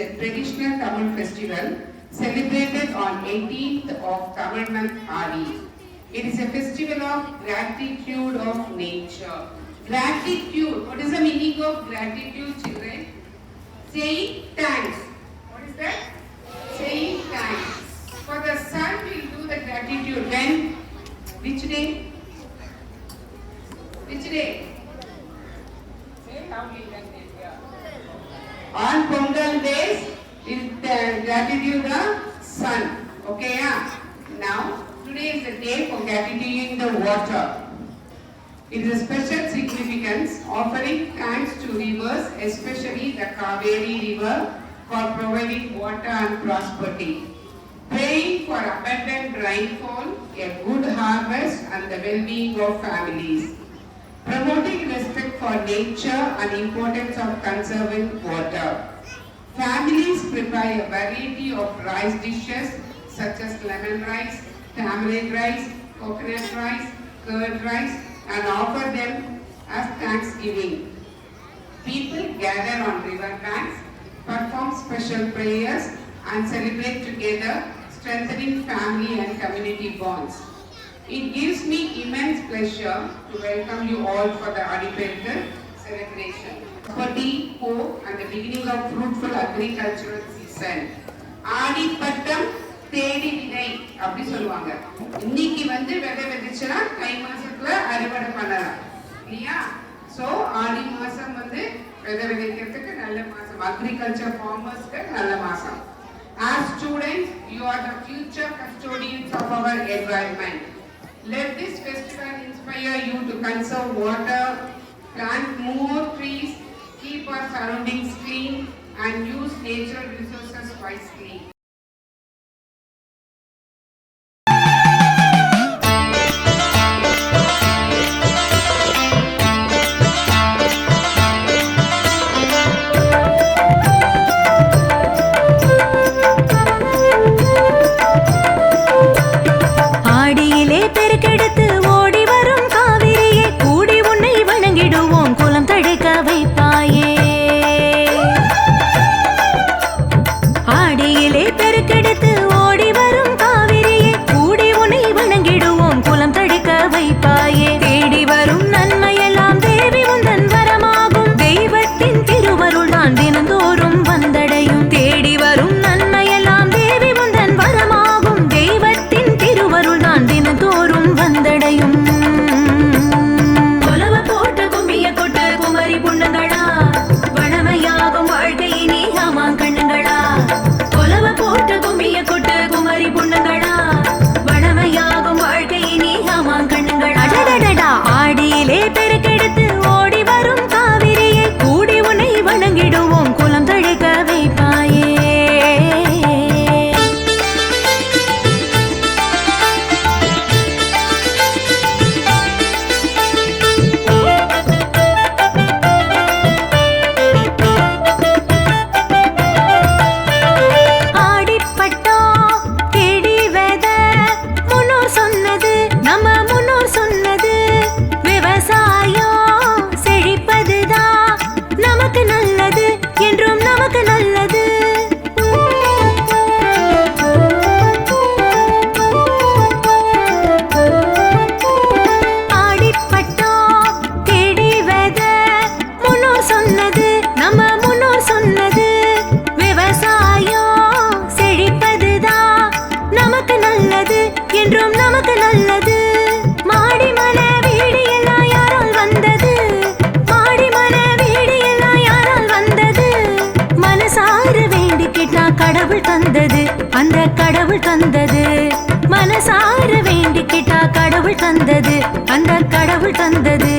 a traditional Tamil festival celebrated on 18th of Tamil month Adi. It is a festival of gratitude of nature. Gratitude. What is the meaning of gratitude, children? Saying thanks. What is that? Saying thanks. For the sun, we will do the gratitude when? Which day? Which day? Say how many days? On Pongal days, is gratitude the sun. Okay, yeah. Now, today is the day for gratitude the water. It is a special significance, offering thanks to rivers, especially the Kaveri river, for providing water and prosperity. Praying for abundant rainfall, a good harvest, and the well-being of families. Promoting respect for nature and importance of conserving water. Families prepare a variety of rice dishes such as lemon rice, tamarind rice, coconut rice, curd rice, and offer them as thanksgiving. People gather on river banks, perform special prayers, and celebrate together, strengthening family and community bonds. It gives me immense pleasure to welcome you all for the Adipetru celebration. Property, hope, and the beginning of fruitful agricultural season. Adipattam தேடி விதை அப்படி சொல்லுவாங்க. இன்னைக்கு விதை விதைச்சா தை மாசத்துல அறுவடை பண்ணலாம் இல்லையா? சோ ஆடி மாசம் விதை விதைக்கிறதுக்கு நல்ல மாசம், அக்ரிகல்ச்சர் ஃபார்மர்ஸ்க்கு நல்ல மாசம். As students, you are the future custodians of our environment. Let this festival inspire you to conserve water, plant more trees, keep our surroundings clean, and use natural resources wisely. அந்த கடவுள் தந்தது மனசார வேண்டிக்கிட்டா கடவுள் தந்தது அந்த கடவுள் தந்தது